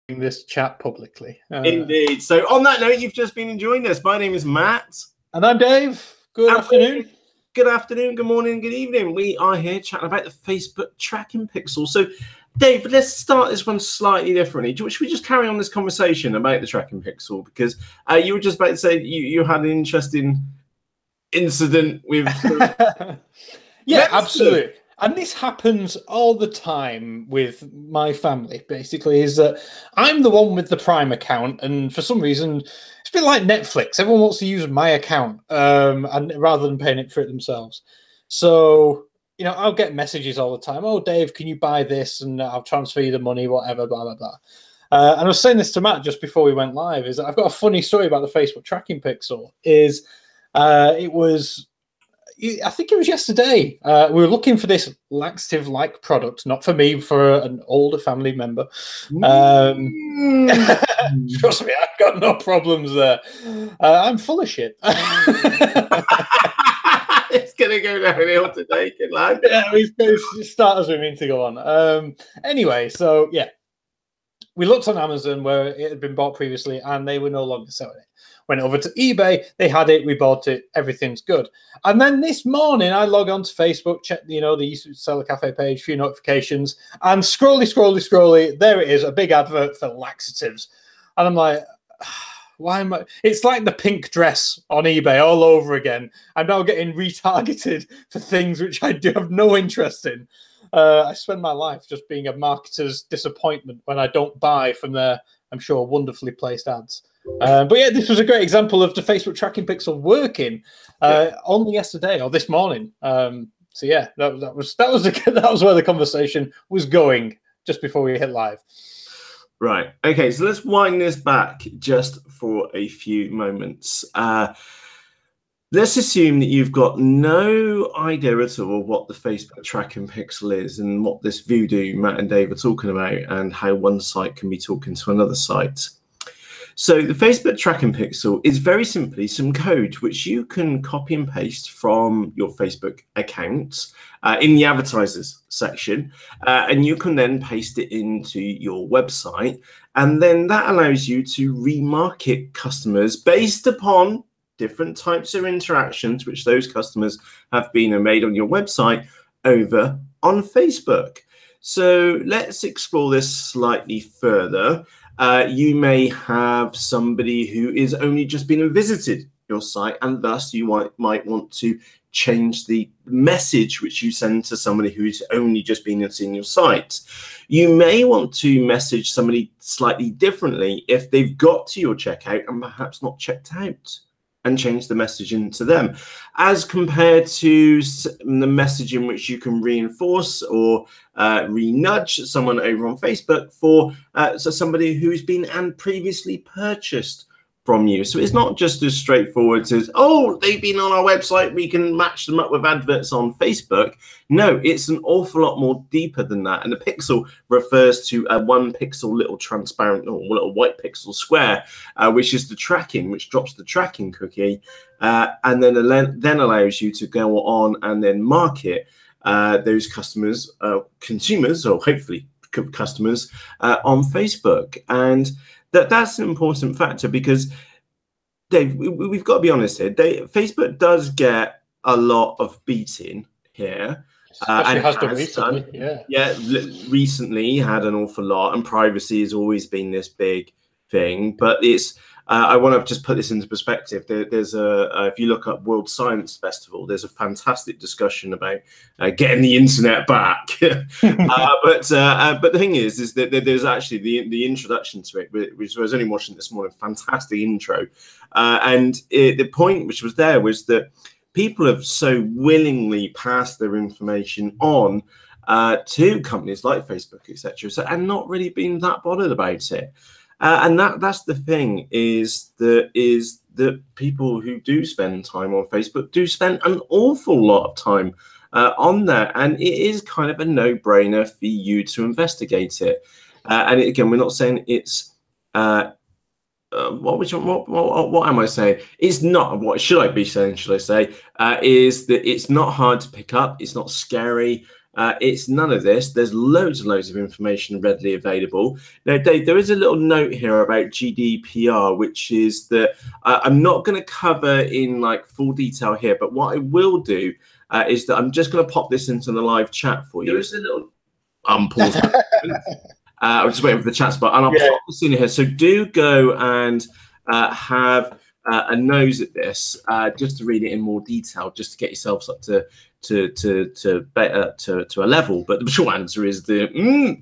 this chat publicly. Indeed. So on that note, you've just been enjoying this. My name is Matt. And I'm Dave. Good afternoon. Good afternoon, good morning, good evening. We are here chatting about the Facebook tracking pixel. So, Dave, let's start this one slightly differently. Should we just carry on this conversation about the tracking pixel? Because you were just about to say you had an interesting incident with... Yeah, absolutely. And this happens all the time with my family, basically, is that I'm the one with the Prime account, and for some reason, it's a bit like Netflix. Everyone wants to use my account and rather than paying it for it themselves. So, you know, I'll get messages all the time. Oh, Dave, can you buy this? And I'll transfer you the money, whatever, blah, blah, blah. And I was saying this to Matt just before we went live, is that I've got a funny story about the Facebook tracking pixel. I think it was yesterday. We were looking for this laxative-like product, not for me, for an older family member. Trust me, I've got no problems there. I'm full of shit. It's going to go downhill today, good lad. Yeah, it's start as we mean to go on. Anyway, so yeah, we looked on Amazon where it had been bought previously, and they were no longer selling it. Went over to eBay, they had it, we bought it, everything's good. And then this morning, I log on to Facebook, check, you know, the Seller Cafe page, few notifications, and scrolly, there it is, a big advert for laxatives. And I'm like, why am I? It's like the pink dress on eBay all over again. I'm now getting retargeted for things which I do have no interest in. I spend my life just being a marketer's disappointment when I don't buy from their, I'm sure, wonderfully placed ads. But yeah, this was a great example of the Facebook tracking pixel working only yesterday or this morning. So yeah, that was where the conversation was going just before we hit live. Right. Okay. So let's wind this back just for a few moments. Let's assume that you've got no idea at all what the Facebook tracking pixel is and what this voodoo Matt and Dave are talking about and how one site can be talking to another site. So the Facebook tracking pixel is very simply some code which you can copy and paste from your Facebook account in the advertisers section, and you can then paste it into your website, and then that allows you to remarket customers based upon different types of interactions which those customers have been made on your website over on Facebook. So let's explore this slightly further. You may have somebody who is only just been and visited your site, and thus you might want to change the message which you send to somebody who's only just been and seen your site. You may want to message somebody slightly differently if they've got to your checkout and perhaps not checked out, and change the messaging to them, as compared to the messaging which you can reinforce or re-nudge someone over on Facebook for so somebody who's been and previously purchased from you. So it's not just as straightforward as, oh, they've been on our website, we can match them up with adverts on Facebook. No, it's an awful lot more deeper than that. And the pixel refers to a 1 pixel little transparent or little white pixel square, which is the tracking, which drops the tracking cookie, and then allows you to go on and then market those customers, consumers, or hopefully customers on Facebook. And that's an important factor because, Dave, we've got to be honest here. Facebook does get a lot of beating here. And has done recently, recently had an awful lot, and privacy has always been this big thing. But it's I want to just put this into perspective. There's if you look up World Science Festival, there's a fantastic discussion about getting the internet back. But the thing is that there's actually the introduction to it, which I was only watching this morning. Fantastic intro, and the point which was there was that people have so willingly passed their information on to companies like Facebook, etc., and not really been that bothered about it. And that's the thing is that people who do spend time on Facebook do spend an awful lot of time on there, and it is kind of a no-brainer for you to investigate it. And again, we're not saying it's what am I saying? It's not. What should I be saying? Should I say is that it's not hard to pick up. It's not scary. It's none of this. There's loads and loads of information readily available. Now, Dave, there is a little note here about GDPR, which is that I'm not going to cover in like full detail here, but what I will do is that I'm just going to pop this into the live chat for you. There is a little pause. I'm just waiting for the chat spot, and I'll pop this in here. So do go and have a nose at this, just to read it in more detail, just to get yourselves up to a level. But the short answer is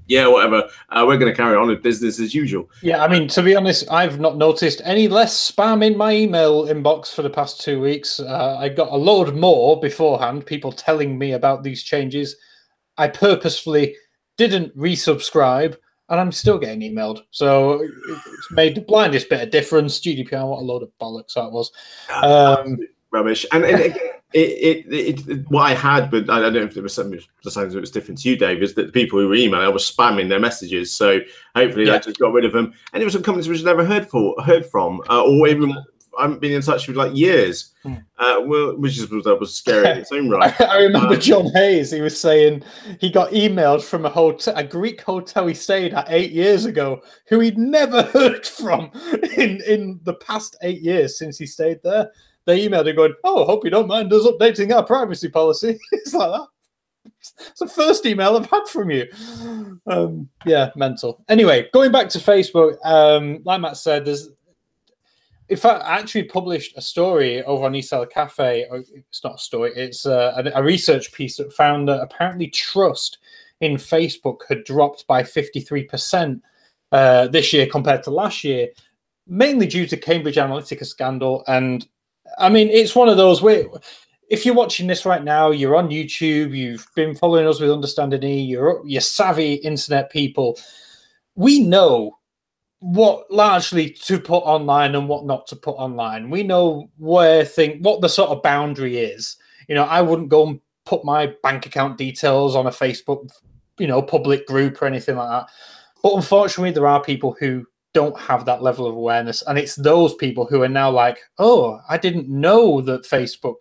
yeah, whatever. We're going to carry on with business as usual. Yeah, I mean, to be honest, I've not noticed any less spam in my email inbox for the past 2 weeks. I got a load more beforehand, people telling me about these changes. I purposefully didn't resubscribe, and I'm still getting emailed. So it's made the blindest bit of difference. GDPR, what a load of bollocks that was. Rubbish. And what I had, but I don't know if there was something the signs it was different to you, Dave, is that the people who were emailing were spamming their messages. So hopefully that just got rid of them. And it was some companies which I never heard from, or even I haven't been in touch with like years, which was scary in its own right. I remember John Hayes. He was saying he got emailed from a Greek hotel he stayed at 8 years ago, who he'd never heard from in the past 8 years since he stayed there. They emailed him going, "Oh, hope you don't mind us updating our privacy policy." It's like that. It's the first email I've had from you. Yeah, mental. Anyway, going back to Facebook, like Matt said, in fact, I actually published a story over on eSeller Cafe. It's not a story, it's a research piece that found that apparently trust in Facebook had dropped by 53% this year compared to last year, mainly due to Cambridge Analytica scandal. And I mean, it's one of those where if you're watching this right now, you're on YouTube, you've been following us with UnderstandingE, you're savvy internet people. We know what largely to put online and what not to put online. We know what the sort of boundary is. You know, I wouldn't go and put my bank account details on a Facebook, public group or anything like that. But unfortunately, there are people who don't have that level of awareness. And it's those people who are now like, oh, I didn't know that Facebook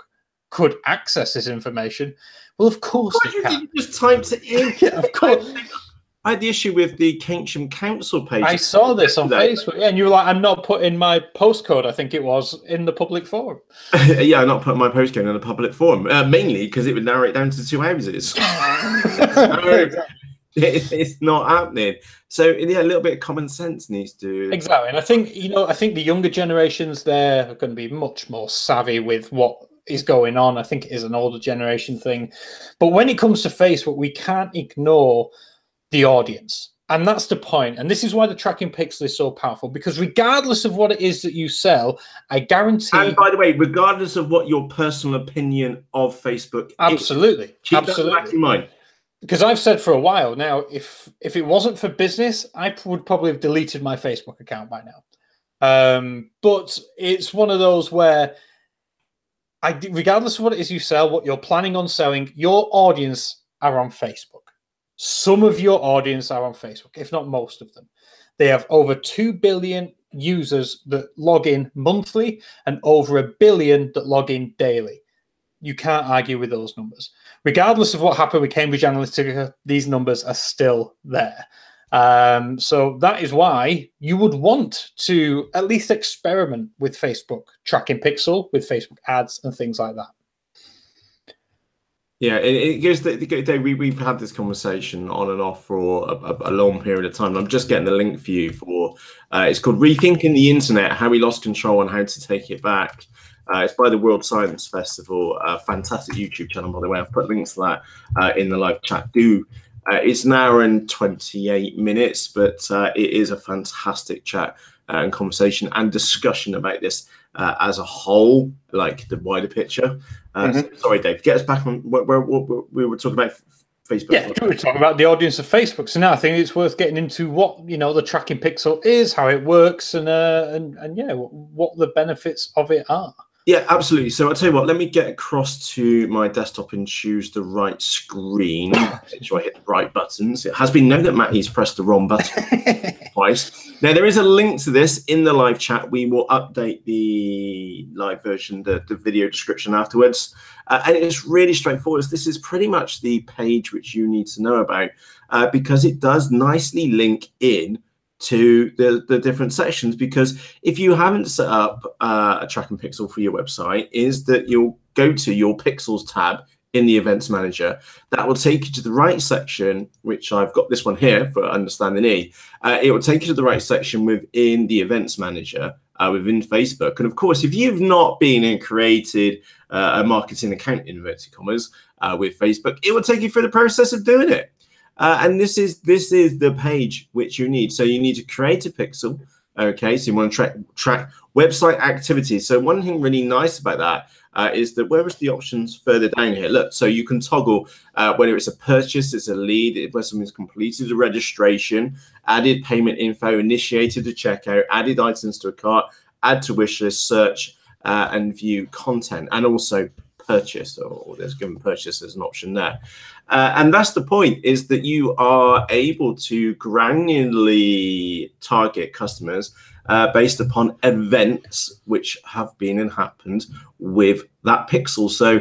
could access this information. Well, of course they can. You just typed it in. Yeah, of course. I had the issue with the Keynsham Council page. I saw this on Facebook, and you were like, I'm not putting my postcode, I think it was, in the public forum. Yeah, I'm not putting my postcode in the public forum, mainly because it would narrow it down to 2 houses. It's not happening. So yeah, a little bit of common sense needs to. Exactly, and I think the younger generations there are going to be much more savvy with what is going on. I think it is an older generation thing, but when it comes to Facebook, we can't ignore the audience, and that's the point. And this is why the tracking pixel is so powerful, because regardless of what it is that you sell, I guarantee. And by the way, regardless of what your personal opinion of Facebook, absolutely, keep that back in mind. Because I've said for a while now, if it wasn't for business, I would probably have deleted my Facebook account by now. But it's one of those where, regardless of what it is you sell, what you're planning on selling, your audience are on Facebook. Some of your audience are on Facebook, if not most of them. They have over 2 billion users that log in monthly and over 1 billion that log in daily. You can't argue with those numbers. Regardless of what happened with Cambridge Analytica, these numbers are still there. So that is why you would want to at least experiment with Facebook tracking pixel, with Facebook ads and things like that. Yeah, it goes. We've had this conversation on and off for a long period of time. I'm just getting the link for you for. It's called "Rethinking the Internet: How We Lost Control and How to Take It Back." It's by the World Science Festival. Fantastic YouTube channel, by the way. I've put links to that in the live chat. It's an hour and 28 minutes, but it is a fantastic chat and conversation and discussion about this as a whole, like the wider picture. So, sorry, Dave, get us back on where we were talking about Facebook. Yeah, we were talking about the audience of Facebook. So now I think it's worth getting into what the tracking pixel is, how it works, and yeah, what the benefits of it are. Yeah, absolutely. So I'll tell you what, let me get across to my desktop and choose the right screen. Make sure I hit the right buttons. It has been known that Matty's pressed the wrong button twice. Now, there is a link to this in the live chat. We will update the live version, the video description afterwards. And it's really straightforward. This is pretty much the page which you need to know about because it does nicely link in to the different sections. Because if you haven't set up a tracking pixel for your website, is that you'll go to your pixels tab in the events manager. That will take you to the right section, which I've got this one here for UnderstandingE. It will take you to the right section within the events manager within Facebook. And of course, if you've not been and created a marketing account in inverted commas with Facebook, it will take you through the process of doing it. And this is the page which you need. So you need to create a pixel. Okay, so you want to track website activities. So one thing really nice about that is that where is the options further down here? Look, so you can toggle whether it's a purchase, it's a lead, where something's completed a registration, added payment info, initiated a checkout, added items to a cart, add to wish list, search, and view content, and also purchase, or there's given purchase as an option there. And that's the point, is that you are able to granularly target customers based upon events which have been and happened with that pixel. So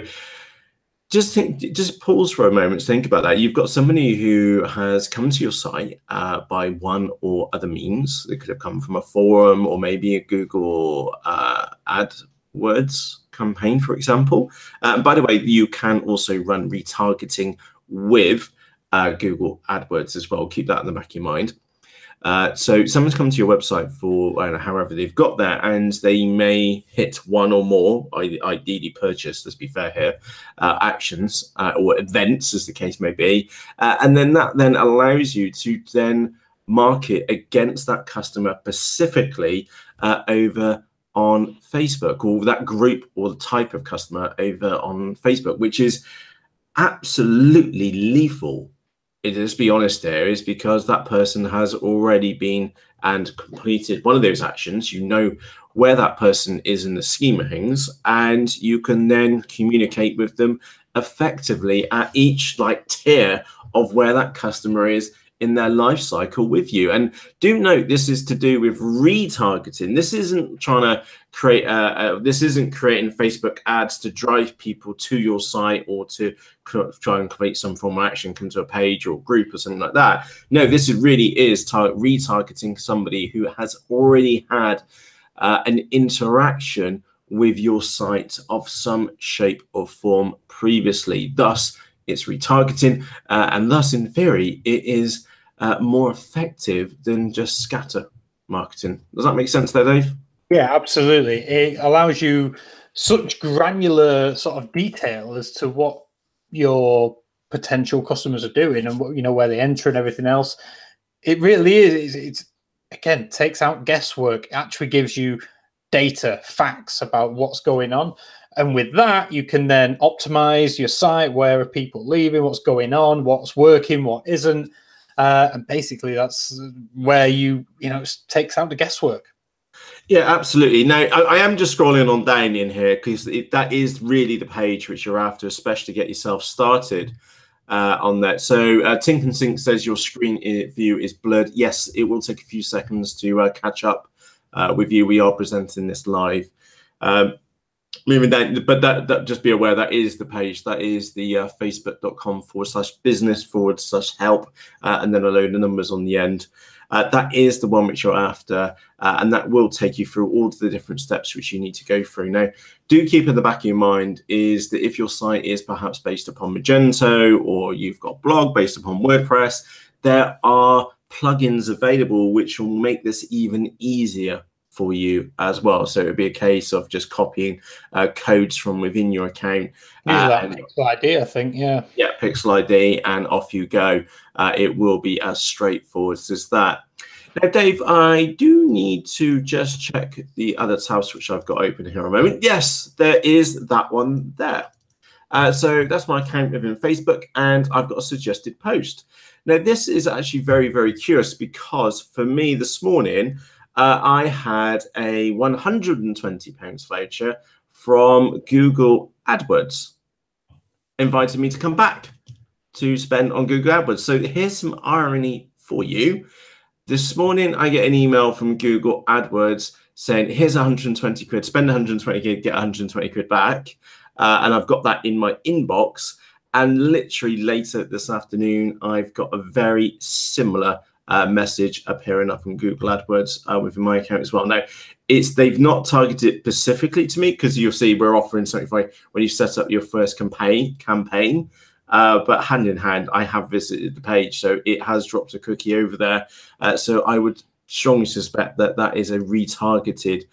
just pause for a moment, think about that. You've got somebody who has come to your site by one or other means. They could have come from a forum or maybe a Google AdWords campaign, for example. By the way, you can also run retargeting with Google AdWords as well. Keep that in the back of your mind. So someone's come to your website for however they've got there, and they may hit one or more, ideally purchase, let's be fair here, actions or events, as the case may be. And then that then allows you to then market against that customer specifically over on Facebook, or that group or the type of customer over on Facebook, which is absolutely lethal. Let's be honest there, is because that person has already been and completed one of those actions. You know where that person is in the scheme of things, and you can then communicate with them effectively at each tier of where that customer is in their life cycle with you. And do note, this is to do with retargeting. This isn't trying to create this isn't creating Facebook ads to drive people to your site or to try and complete some form of action, come to a page or a group or something like that. No, this really is retargeting somebody who has already had an interaction with your site of some shape or form previously. Thus, it's retargeting, and thus, in theory, it is more effective than just scatter marketing. Does that make sense there, Dave? Yeah, absolutely. It allows you such granular sort of detail as to what your potential customers are doing and what, where they enter and everything else. It really is. It's again, takes out guesswork. It actually gives you data, facts about what's going on. And with that, you can then optimize your site. Where are people leaving? What's going on? What's working? What isn't? And basically, that's where it takes out the guesswork. Yeah, absolutely. Now, I am just scrolling on down in here because that is really the page which you're after, especially to get yourself started on that. So Tink and Sink says your screen view is blurred. Yes, it will take a few seconds to catch up with you. We are presenting this live. Moving down, but that just be aware that is the page. That is the facebook.com/business/help, and then a load of numbers on the end. That is the one which you're after, and that will take you through all the different steps which you need to go through. Now, do keep in the back of your mind is that if your site is perhaps based upon Magento, or you've got a blog based upon WordPress, there are plugins available which will make this even easier for you as well. So it would be a case of just copying codes from within your account. Pixel ID, I think, yeah. Yeah, Pixel ID, and off you go. It will be as straightforward as that. Now, Dave, I do need to just check the other tabs which I've got open here a moment. Yes, there is that one there. So that's my account within Facebook, and I've got a suggested post. Now, this is actually very, very curious because for me this morning, I had a £120 voucher from Google AdWords, invited me to come back to spend on Google AdWords. So here's some irony for you. This morning, I get an email from Google AdWords saying, here's 120 quid, spend 120 quid, get 120 quid back. And I've got that in my inbox. And literally later this afternoon, I've got a very similar message appearing up on Google AdWords within my account as well. Now, they've not targeted it specifically to me, because you'll see we're offering something when you set up your first campaign. But hand in hand, I have visited the page, so it has dropped a cookie over there. So I would strongly suspect that that is a retargeted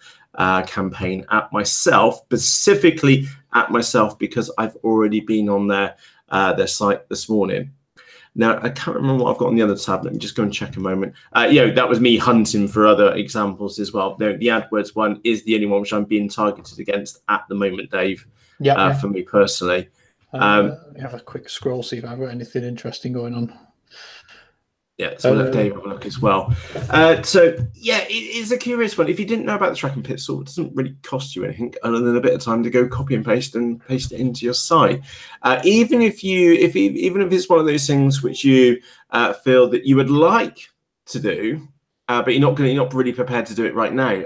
campaign at myself, specifically at myself, because I've already been on their site this morning. Now, I can't remember what I've got on the other tab. Let me just go and check a moment. That was me hunting for other examples as well. No, the AdWords one is the only one which I'm being targeted against at the moment, Dave, for me personally. Have a quick scroll, see if I've got anything interesting going on. Yeah, so we'll let Dave have a look as well. So, yeah, it is a curious one. If you didn't know about the tracking pixel, it doesn't really cost you anything other than a bit of time to go copy and paste it into your site. Even if it's one of those things which you feel that you would like to do, but you're not really prepared to do it right now,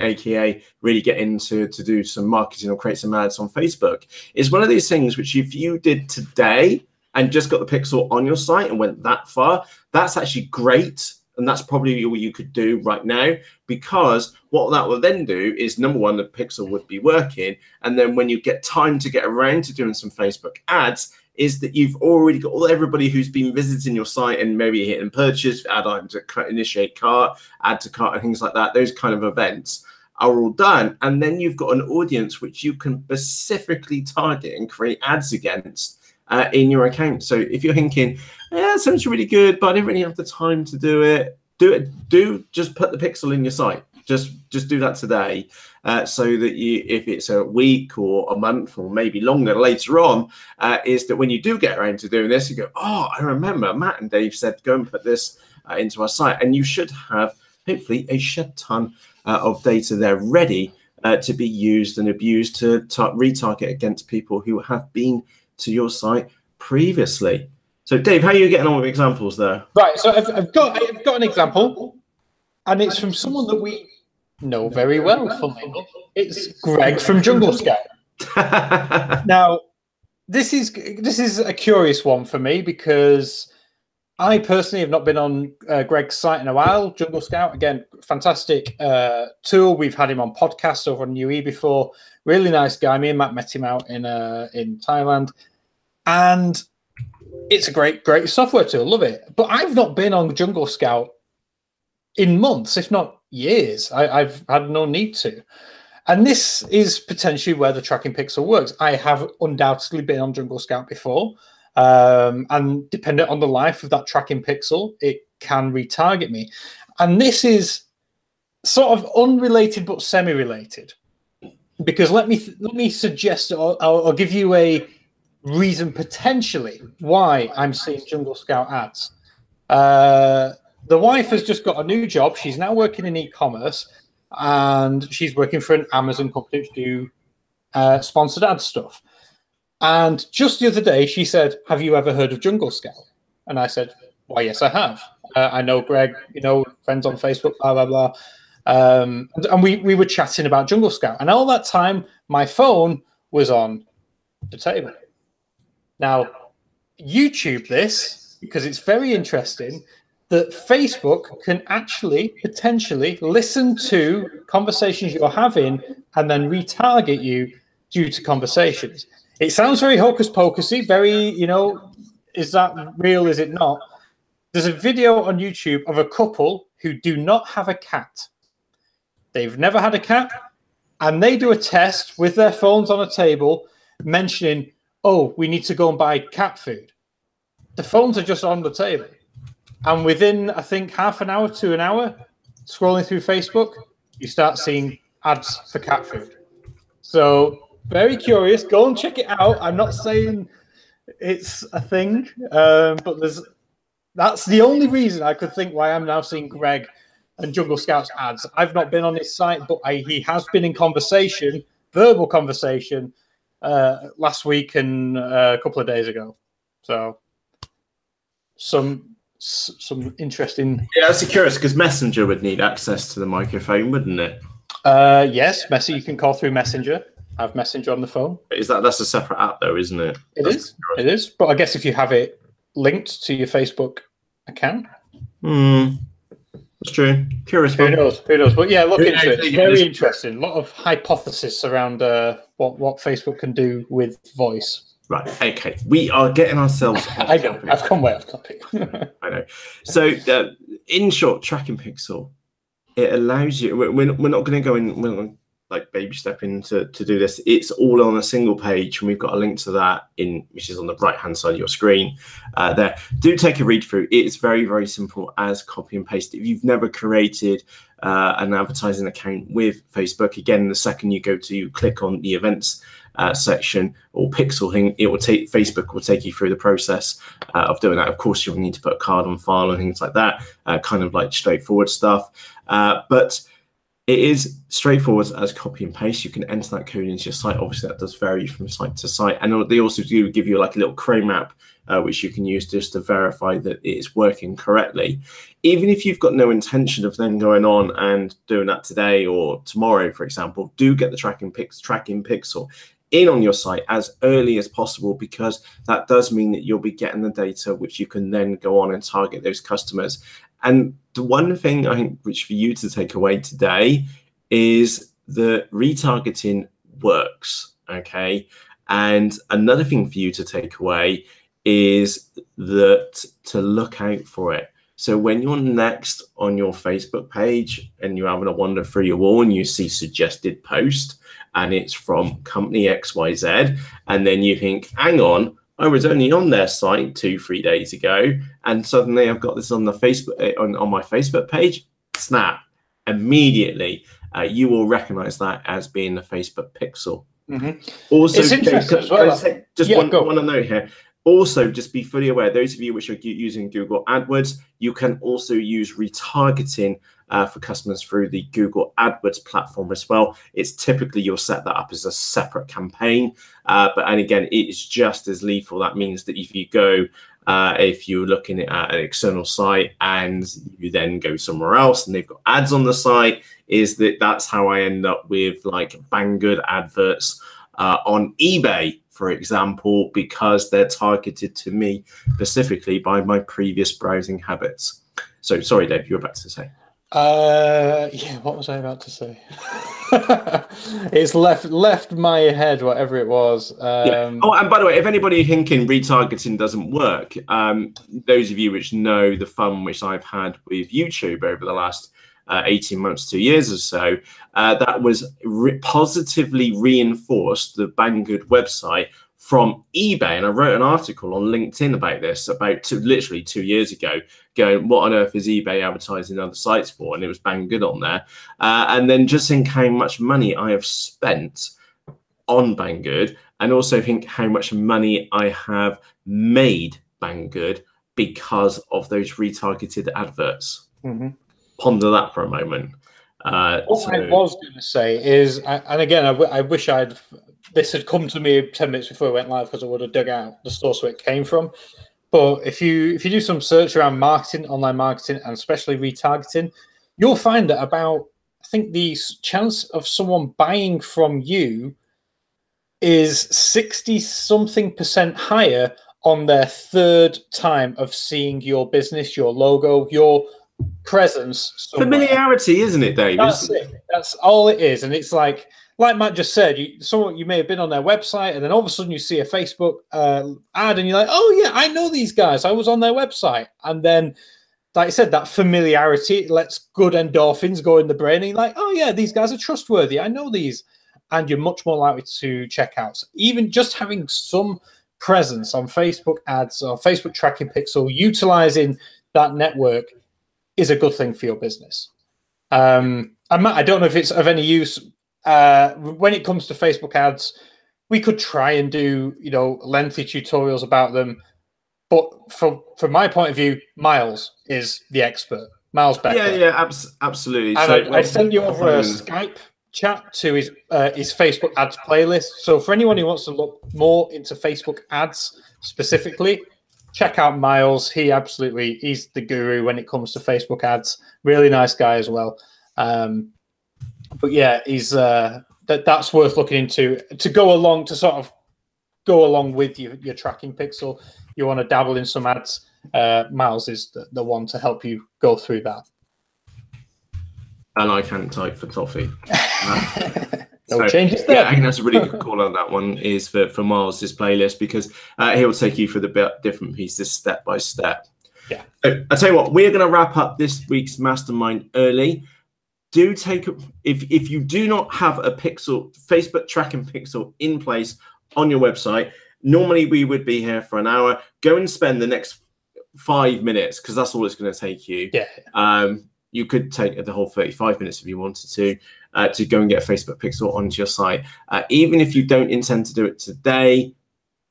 aka really get into to do some marketing or create some ads on Facebook, is one of these things which if you did today and just got the pixel on your site and went that far, that's actually great. And that's probably all you could do right now, because what that will then do is, number one, the pixel would be working. And then when you get time to get around to doing some Facebook ads, is that you've already got everybody who's been visiting your site and maybe hitting purchase, add item to initiate cart, add to cart, and things like that. Those kind of events are all done. And then you've got an audience which you can specifically target and create ads against in your account. So if you're thinking, yeah, it sounds really good, but I don't really have the time to do it, just put the pixel in your site. Just do that today, so that if it's a week or a month or maybe longer later on, is that when you do get around to doing this, you go, oh, I remember Matt and Dave said go and put this into our site, and you should have hopefully a shed ton of data there ready to be used and abused to retarget against people who have been to your site previously. So, Dave, how are you getting on with examples there? Right. So I've got an example, and it's from someone that we know very well. Funnily enough, it's Greg from Jungle Scout. Now, this is a curious one for me, because I personally have not been on Greg's site in a while. Jungle Scout, again, fantastic tool. We've had him on podcasts over on UE before. Really nice guy. Me and Matt met him out in Thailand, and it's a great software tool. Love it. But I've not been on Jungle Scout in months, if not years. I've had no need to. And this is potentially where the tracking pixel works. I have undoubtedly been on Jungle Scout before. And dependent on the life of that tracking pixel, it can retarget me. And this is sort of unrelated but semi-related, because let me suggest or give you a reason potentially why I'm seeing Jungle Scout ads. The wife has just got a new job. She's now working in e-commerce, and she's working for an Amazon company to do sponsored ad stuff. And just the other day, she said, "Have you ever heard of Jungle Scout?" And I said, "Why, yes, I have. I know Greg, friends on Facebook, blah, blah, blah." And we were chatting about Jungle Scout. And all that time, my phone was on the table. Now, YouTube this, because it's very interesting that Facebook can actually potentially listen to conversations you're having and then retarget you due to conversations. It sounds very hocus pocusy, very, is that real? Is it not? There's a video on YouTube of a couple who do not have a cat. They've never had a cat, and they do a test with their phones on a table mentioning, "Oh, we need to go and buy cat food." The phones are just on the table. And within, I think, half an hour to an hour, scrolling through Facebook, you start seeing ads for cat food. So very curious. Go and check it out. I'm not saying it's a thing, but that's the only reason I could think why I'm now seeing Greg and Jungle Scout's ads. I've not been on his site, but he has been in conversation, verbal conversation, last week and a couple of days ago. So some some interesting. Yeah, I was curious because Messenger would need access to the microphone, wouldn't it? Yes, Messi. You can call through Messenger. I have Messenger on the phone. That's a separate app though, isn't it? It is. But I guess if you have it linked to your Facebook account. That's true. Curious. Who knows? But yeah, look into it. It's very interesting. A lot of hypothesis around what Facebook can do with voice. Right. Okay. We are getting ourselves. I know. I've come way off topic. I know. So, in short, Tracking Pixel, it allows you. We're not going to go in. We're not gonna, like baby step in to do this. It's all on a single page, and we've got a link to that which is on the right hand side of your screen. There, do take a read through. It's very, very simple as copy and paste. If you've never created an advertising account with Facebook, again, the second you click on the events section or pixel thing, Facebook will take you through the process of doing that. Of course, you'll need to put a card on file and things like that, kind of like straightforward stuff, but it is straightforward as copy and paste. You can enter that code into your site. Obviously, that does vary from site to site. And they also do give you like a little Chrome app, which you can use just to verify that it is working correctly. Even if you've got no intention of then going on and doing that today or tomorrow, for example, do get the tracking pixel in on your site as early as possible, because that does mean that you'll be getting the data which you can then go on and target those customers. And the one thing I think which for you to take away today is that retargeting works, okay? And another thing for you to take away is that to look out for it. So when you're next on your Facebook page and you're having a wander through your wall and you see suggested post and it's from company XYZ, and then you think, hang on, I was only on their site 2-3 days ago, and suddenly I've got this on the Facebook on my Facebook page. Snap! Immediately, you will recognize that as being the Facebook pixel. Also, it's interesting as well. Just one note here. Also, just be fully aware, those of you which are using Google AdWords, you can also use retargeting for customers through the Google AdWords platform as well. It's typically you'll set that up as a separate campaign, and again, it's just as lethal. That means that if you go, if you're looking at an external site and you then go somewhere else and they've got ads on the site, that's how I end up with like Banggood adverts on eBay, for example, because they're targeted to me specifically by my previous browsing habits. So sorry, Dave, you were about to say. Yeah, what was I about to say? It's left my head, whatever it was. Yeah. Oh, and by the way, if anybody thinking retargeting doesn't work, those of you which know the fun which I've had with YouTube over the last 18 months, 2 years or so, that was positively reinforced, the Banggood website, from eBay. And I wrote an article on LinkedIn about this literally 2 years ago, going, what on earth is eBay advertising other sites for? And it was Banggood on there. And then just think how much money I have spent on Banggood, and also think how much money I have made Banggood because of those retargeted adverts. Ponder that for a moment. What I was going to say is, and again, I wish this had come to me 10 minutes before we went live, because I would have dug out the source where it came from. But if you do some search around marketing, online marketing, and especially retargeting, you'll find that I think the chance of someone buying from you is 60-something% higher on their third time of seeing your business, your logo, your presence somewhere. Familiarity, isn't it, Dave? That's it. That's all it is. And it's like Matt just said, you may have been on their website, and then all of a sudden you see a Facebook ad and you're like, oh yeah, I know these guys, I was on their website. And then, like I said, that familiarity lets good endorphins go in the brain, and you're like, oh yeah, these guys are trustworthy, I know these, and you're much more likely to check out. So even just having some presence on Facebook ads or Facebook tracking pixel, utilizing that network, is a good thing for your business. And Matt, I don't know if it's of any use when it comes to Facebook ads. We could try and do lengthy tutorials about them, but from my point of view, Miles is the expert. Miles Becker. Yeah, absolutely. And so I sent you over a Skype chat to his Facebook ads playlist. So for anyone who wants to look more into Facebook ads specifically, check out Miles. He's the guru when it comes to Facebook ads. Really nice guy as well. But yeah, he's that's worth looking into to go along with your tracking pixel. You want to dabble in some ads. Miles is the one to help you go through that. And I can't type for toffee. No changes there. Yeah, I think that's a really good call on that one, is for Miles' playlist, because he'll take you through the different pieces step by step. Yeah. So, I'll tell you what, we're going to wrap up this week's Mastermind early. Do take if you do not have a Facebook tracking pixel in place on your website, normally we would be here for an hour. Go and spend the next 5 minutes, because that's all it's going to take you. Yeah. You could take the whole 35 minutes if you wanted to go and get a Facebook pixel onto your site. Even if you don't intend to do it today,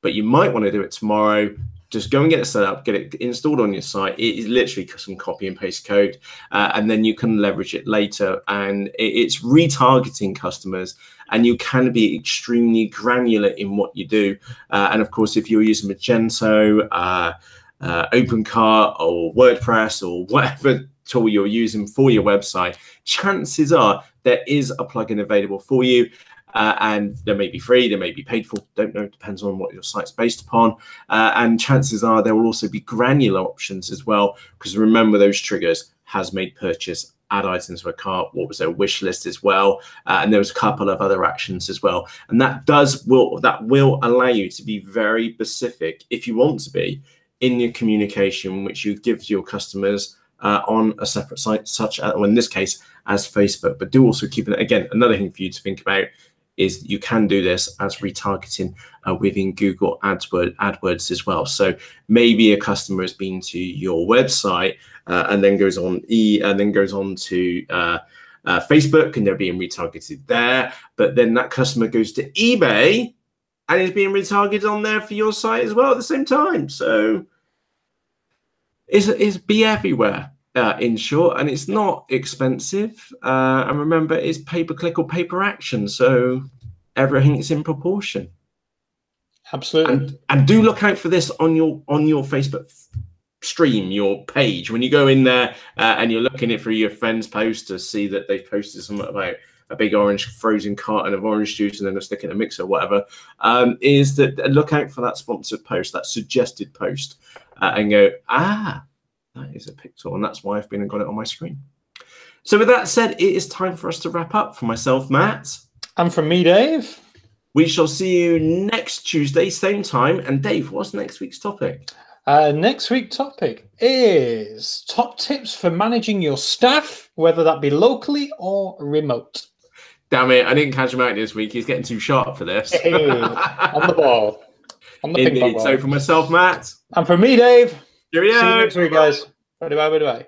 but you might want to do it tomorrow, just go and get it set up, get it installed on your site. It is literally some copy and paste code, and then you can leverage it later. And it's retargeting customers, and you can be extremely granular in what you do. And of course, if you're using Magento, OpenCart, or WordPress, or whatever tool you're using for your website, chances are there is a plugin available for you. And they may be free, they may be paid for, don't know, depends on what your site's based upon. And chances are there will also be granular options as well, because remember those triggers: has made purchase, add items to a cart, what was their wish list as well. And there was a couple of other actions as well. And that will allow you to be very specific, if you want to be, in your communication, which you give to your customers on a separate site, such as, well, in this case, as Facebook. But do also keep it, again, another thing for you to think about is you can do this as retargeting within Google AdWords as well. So maybe a customer has been to your website and then goes on to Facebook, and they're being retargeted there. But then that customer goes to eBay and is being retargeted on there for your site as well at the same time. So it's be everywhere, in short, and it's not expensive. And remember, it's pay-per-click or pay-per-action, so everything's in proportion. Absolutely. And do look out for this on your Facebook stream, your page, when you go in there and you're looking it through your friend's post to see that they've posted something about a big orange frozen carton of orange juice and then they'll stick it in a mixer or whatever, is that look out for that sponsored post, that suggested post, and go, that is a pixel, and that's why I've been and got it on my screen. So with that said, it is time for us to wrap up. For myself, Matt. And from me, Dave. We shall see you next Tuesday, same time. And Dave, what's next week's topic? Next week's topic is top tips for managing your staff, whether that be locally or remote. Damn it, I didn't catch him out this week. He's getting too sharp for this. Hey, on the ball. On the ping pong ball. So for myself, Matt. And for me, Dave. Cheerio. See you next week, guys. Bye-bye.